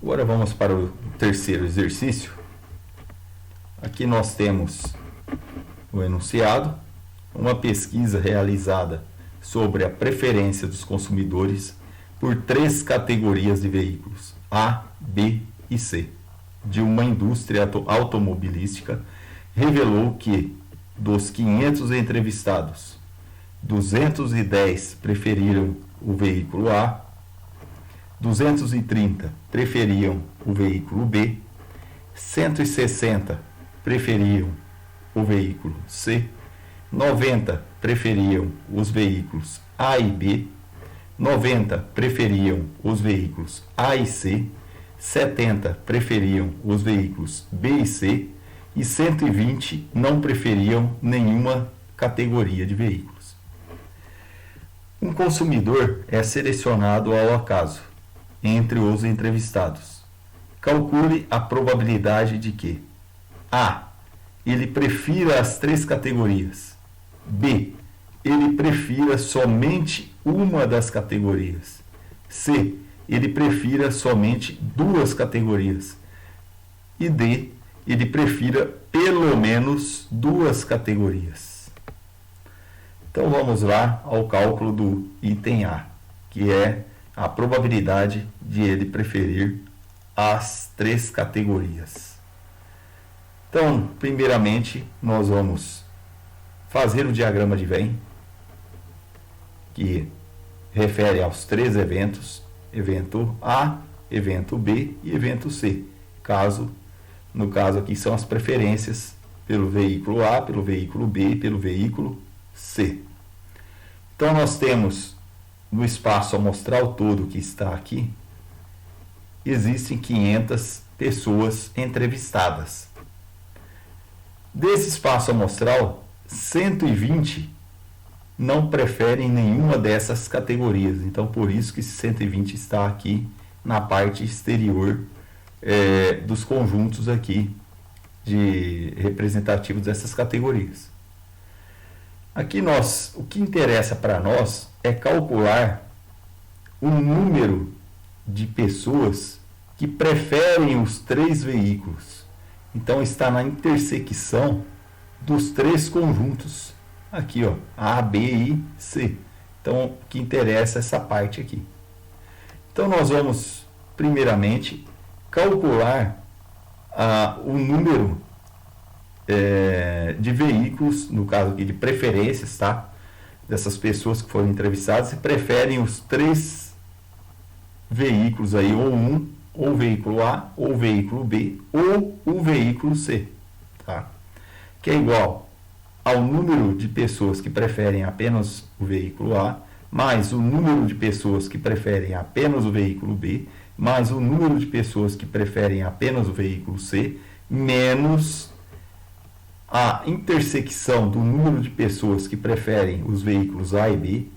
Agora vamos para o terceiro exercício. Aqui nós temos o enunciado, uma pesquisa realizada sobre a preferência dos consumidores por 3 categorias de veículos, A, B e C, de uma indústria automobilística, revelou que, dos 500 entrevistados, 210 preferiram o veículo A, 230 preferiam o veículo B, 160 preferiam o veículo C, 90 preferiam os veículos A e B, 90 preferiam os veículos A e C, 70 preferiam os veículos B e C e 120 não preferiam nenhuma categoria de veículos. Um consumidor é selecionado ao acaso entre os entrevistados. Calcule a probabilidade de que A. Ele prefira as 3 categorias. B. Ele prefira somente uma das categorias. C. Ele prefira somente 2 categorias. E D. Ele prefira pelo menos 2 categorias. Então vamos lá ao cálculo do item A, que é a probabilidade de ele preferir as 3 categorias. Então, primeiramente, nós vamos fazer o diagrama de Venn, que refere aos 3 eventos, evento A, evento B e evento C. No caso aqui são as preferências pelo veículo A, pelo veículo B e pelo veículo C. Então nós temos no espaço amostral todo que está aqui, existem 500 pessoas entrevistadas. Desse espaço amostral, 120 não preferem nenhuma dessas categorias. Então, por isso que esse 120 está aqui na parte exterior dos conjuntos aqui representativos dessas categorias. Aqui o que interessa para nós é calcular o número de pessoas que preferem os 3 veículos. Então está na intersecção dos 3 conjuntos aqui, ó, A, B e C. Então o que interessa é essa parte aqui. Então nós vamos primeiramente calcular o número de veículos, no caso aqui de preferências, tá? Dessas pessoas que foram entrevistadas e preferem os 3 veículos aí, ou o veículo A, ou o veículo B, ou o veículo C, tá? Que é igual ao número de pessoas que preferem apenas o veículo A, mais o número de pessoas que preferem apenas o veículo B, mais o número de pessoas que preferem apenas o veículo C, menos a intersecção do número de pessoas que preferem os veículos A e B,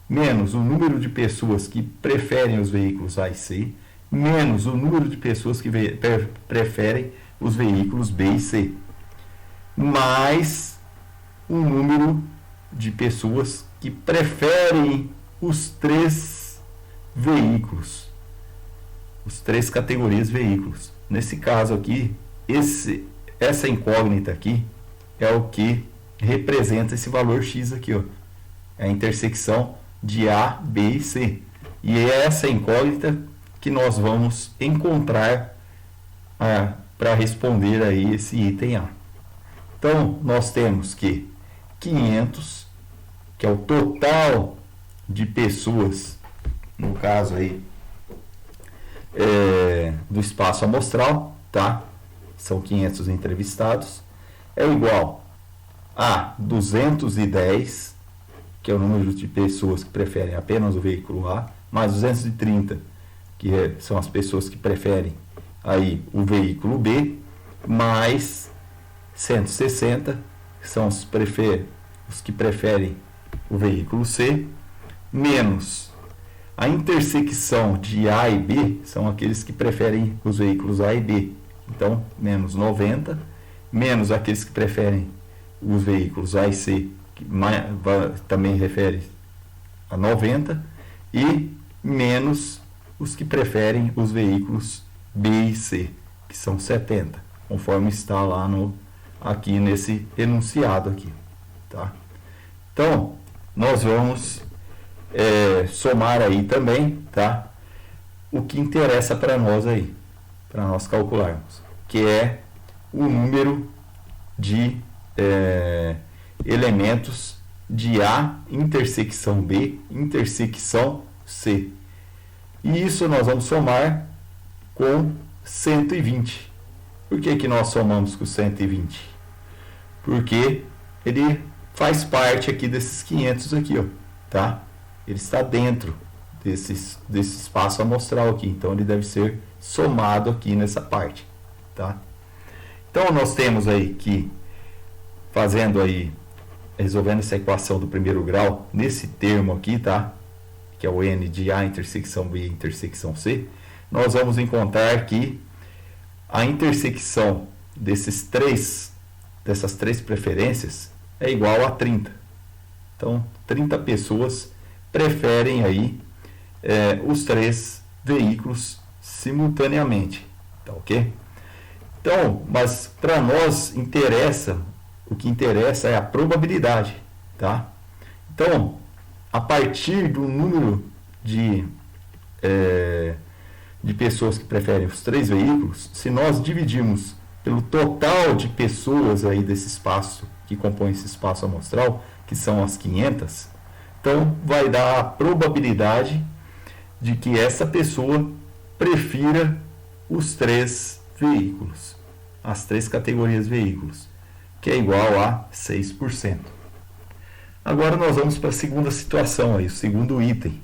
menos o número de pessoas que preferem os veículos A e C, menos o número de pessoas que preferem os veículos B e C, mais o número de pessoas que preferem os 3 veículos, os 3 categorias de veículos. Nesse caso aqui, essa incógnita aqui é o que representa esse valor X aqui, ó. É a intersecção de A, B e C. E é essa incógnita que nós vamos encontrar para responder aí esse item A. Então, nós temos que 500, que é o total de pessoas, no caso aí, do espaço amostral, tá? São 500 entrevistados, é igual a 210, que é o número de pessoas que preferem apenas o veículo A, mais 230, que são as pessoas que preferem aí o veículo B, mais 160, que são os que preferem o veículo C, menos a intersecção de A e B, são aqueles que preferem os veículos A e B. Então, menos 90, menos aqueles que preferem os veículos A e C, que também refere a 90, e menos os que preferem os veículos B e C, que são 70, conforme está lá aqui nesse enunciado aqui, tá? Então, nós vamos somar aí também, tá? O que interessa para nós aí, para nós calcularmos, que é o número de elementos de A intersecção B, intersecção C. E isso nós vamos somar com 120. Por que nós somamos com 120? Porque ele faz parte aqui desses 500 aqui, ó, tá? Ele está dentro desse espaço amostral aqui, então ele deve ser somado aqui nessa parte, tá? Então nós temos aí que, resolvendo essa equação do primeiro grau, nesse termo aqui, tá? Que é o N de A intersecção B intersecção C, nós vamos encontrar que a intersecção dessas três preferências é igual a 30. Então, 30 pessoas preferem aí os três veículos simultaneamente, tá ok? Então, mas para nós o que interessa é a probabilidade, tá? Então, a partir do número de pessoas que preferem os três veículos, se nós dividirmos pelo total de pessoas aí desse espaço, que compõe esse espaço amostral, que são as 500, então vai dar a probabilidade de que essa pessoa prefira os três veículos, as três categorias de veículos, que é igual a 6%. Agora nós vamos para a segunda situação, aí, o segundo item,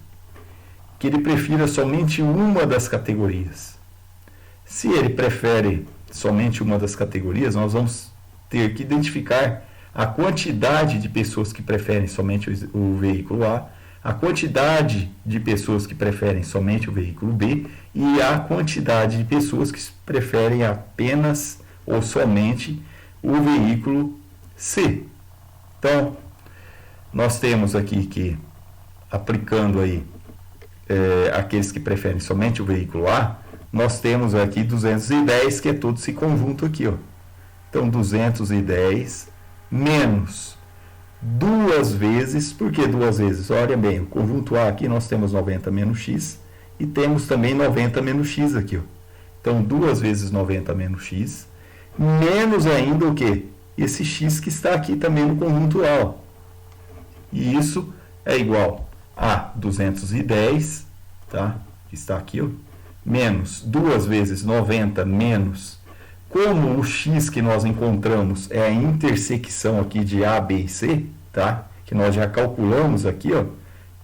que ele prefira somente uma das categorias. Se ele prefere somente uma das categorias, nós vamos ter que identificar a quantidade de pessoas que preferem somente o veículo a quantidade de pessoas que preferem somente o veículo B e a quantidade de pessoas que preferem apenas ou somente o veículo C. Então, nós temos aqui que, aplicando aí aqueles que preferem somente o veículo A, nós temos aqui 210, que é todo esse conjunto aqui, ó. Então, 210 menos duas vezes, por que duas vezes? Olha bem, o conjunto A aqui nós temos 90 menos x e temos também 90 menos x aqui, ó. Então, 2 vezes 90 menos x, menos ainda o quê? Esse x que está aqui também no conjunto A, ó. E isso é igual a 210, tá? Que está aqui, ó, menos 2 vezes 90 menos, como o x que nós encontramos é a intersecção aqui de A, B e C, tá? Que nós já calculamos aqui, ó,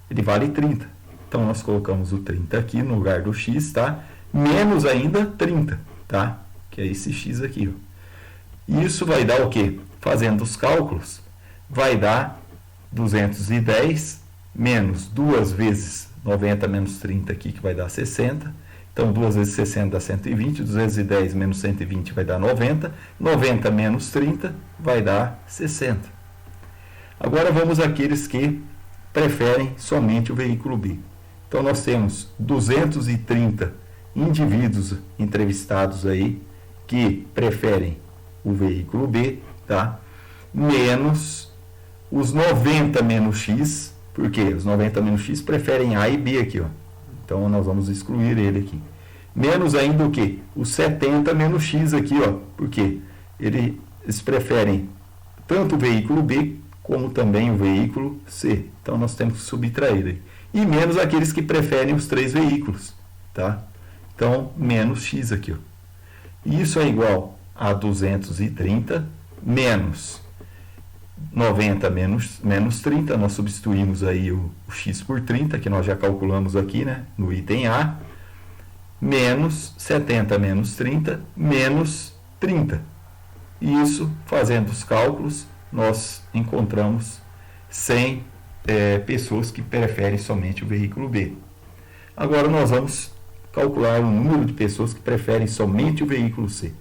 ele vale 30. Então, nós colocamos o 30 aqui no lugar do x, tá? Menos ainda 30, tá? Que é esse x aqui, ó. E isso vai dar o quê? Fazendo os cálculos, vai dar 210 menos 2 vezes 90 menos 30 aqui, que vai dar 60. Então, 2 vezes 60 dá 120, 210 menos 120 vai dar 90, 90 menos 30 vai dar 60. Agora, vamos àqueles que preferem somente o veículo B. Então, nós temos 230 indivíduos entrevistados aí que preferem o veículo B, tá? Menos os 90 menos x, porque os 90 menos x preferem A e B aqui, ó. Então, nós vamos excluir ele aqui. Menos ainda o quê? Os 70 menos x aqui, ó. Porque eles preferem tanto o veículo B como também o veículo C. Então, nós temos que subtrair aí. E menos aqueles que preferem os três veículos, tá? Então, menos x aqui, ó. E isso é igual a 230 menos 90 menos 30, nós substituímos aí o x por 30, que nós já calculamos aqui, né, no item A, menos 70 menos 30, menos 30. E isso, fazendo os cálculos, nós encontramos 100 pessoas que preferem somente o veículo B. Agora nós vamos calcular o número de pessoas que preferem somente o veículo C.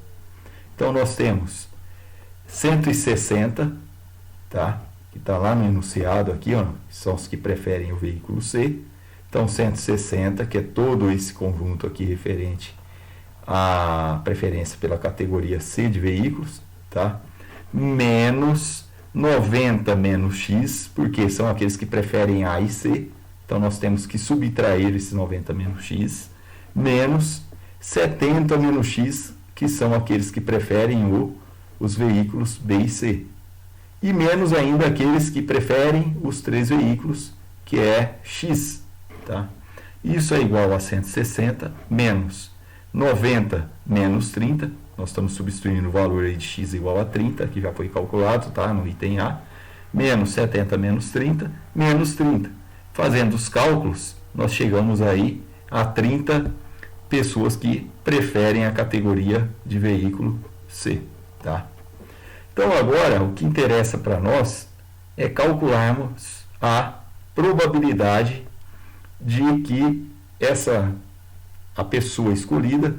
Então, nós temos 160, tá? Que está lá no enunciado aqui, ó, são os que preferem o veículo C. Então, 160, que é todo esse conjunto aqui referente a preferência pela categoria C de veículos, tá? Menos 90 menos X, porque são aqueles que preferem A e C, então nós temos que subtrair esses 90 menos X, menos 70 menos X, que são aqueles que preferem os veículos B e C, e menos ainda aqueles que preferem os 3 veículos, que é X, tá? Isso é igual a 160 menos 90 menos 30, nós estamos substituindo o valor aí de x igual a 30, que já foi calculado, tá? No item A, menos 70 menos 30, menos 30. Fazendo os cálculos, nós chegamos aí a 30 pessoas que preferem a categoria de veículo C, tá? Então agora, o que interessa para nós é calcularmos a probabilidade de que a pessoa escolhida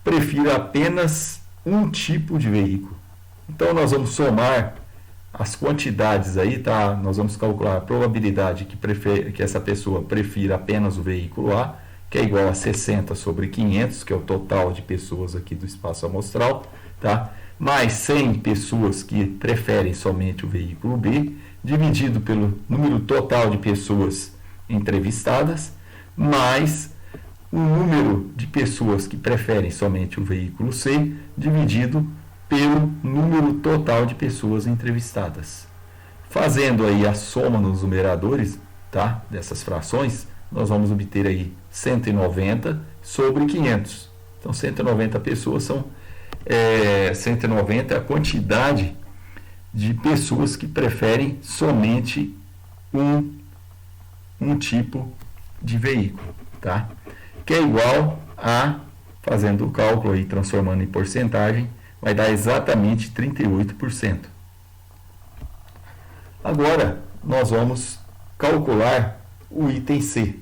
prefira apenas um tipo de veículo. Então nós vamos somar as quantidades aí, tá? Nós vamos calcular a probabilidade que essa pessoa prefira apenas o veículo A, que é igual a 60 sobre 500, que é o total de pessoas aqui do espaço amostral, tá? Mais 100 pessoas que preferem somente o veículo B, dividido pelo número total de pessoas entrevistadas, mais o número de pessoas que preferem somente o veículo C, dividido pelo número total de pessoas entrevistadas. Fazendo aí a soma nos numeradores, tá, dessas frações, nós vamos obter aí 190 sobre 500. Então, 190 pessoas são 190 é a quantidade de pessoas que preferem somente um tipo de veículo, tá? Que é igual a, fazendo o cálculo aí, transformando em porcentagem, vai dar exatamente 38%. Agora, nós vamos calcular o item C.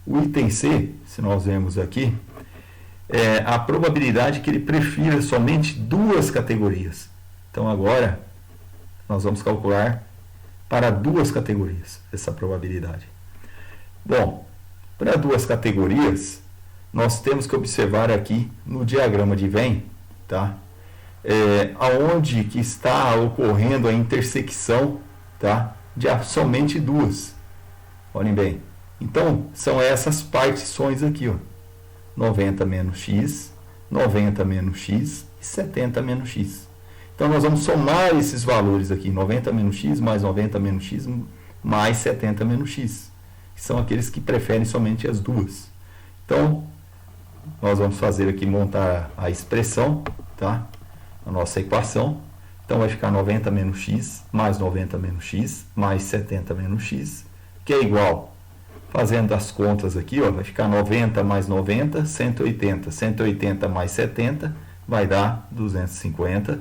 O item C, se nós vemos aqui, é a probabilidade que ele prefira somente 2 categorias. Então, agora, nós vamos calcular para 2 categorias essa probabilidade. Bom, para 2 categorias, nós temos que observar aqui no diagrama de Venn, tá? Aonde que está ocorrendo a intersecção, tá? De somente 2. Olhem bem. Então, são essas partições aqui, ó. 90 menos x, 90 menos x e 70 menos x. Então, nós vamos somar esses valores aqui, 90 menos x mais 90 menos x mais 70 menos x, que são aqueles que preferem somente as duas. Então, nós vamos fazer aqui, montar a expressão, tá? A nossa equação. Então, vai ficar 90 menos x mais 90 menos x mais 70 menos x, que é igual, fazendo as contas aqui, ó, vai ficar 90 mais 90, 180. 180 mais 70 vai dar 250,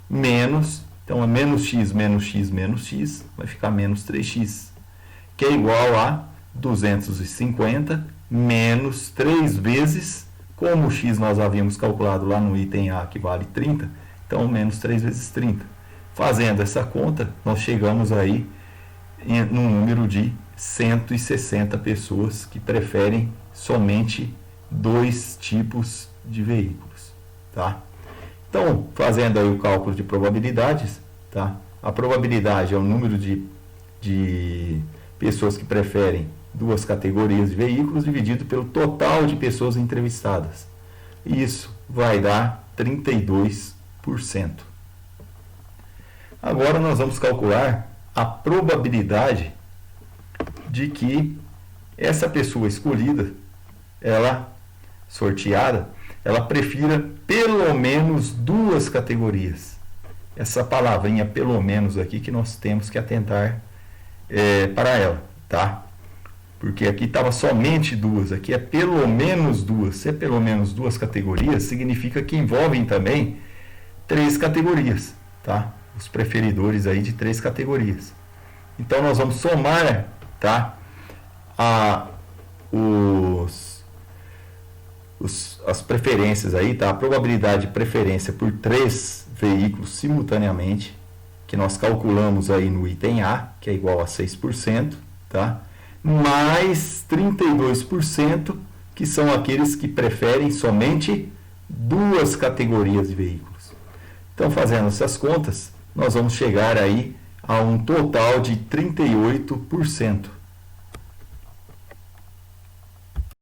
menos, então é menos x, menos x, menos x, vai ficar menos 3x, que é igual a 250 menos 3 vezes, como o x nós havíamos calculado lá no item A, que vale 30, então menos 3 vezes 30. Fazendo essa conta, nós chegamos aí num número de 160 pessoas que preferem somente 2 tipos de veículos, tá? Então, fazendo aí o cálculo de probabilidades, tá? A probabilidade é o número de pessoas que preferem 2 categorias de veículos dividido pelo total de pessoas entrevistadas. Isso vai dar 32%. Agora nós vamos calcular a probabilidade de que essa pessoa escolhida, ela sorteada, ela prefira pelo menos 2 categorias. Essa palavrinha pelo menos aqui que nós temos que atentar para ela, tá? Porque aqui estava somente 2, aqui é pelo menos 2. Se é pelo menos 2 categorias, significa que envolvem também 3 categorias, tá? Os preferidores aí de 3 categorias. Então nós vamos somar, tá? As preferências aí, tá? A probabilidade de preferência por 3 veículos simultaneamente, que nós calculamos aí no item A, que é igual a 6%, tá? Mais 32%, que são aqueles que preferem somente duas categorias de veículos. Então, fazendo essas contas, nós vamos chegar aí a um total de 38%.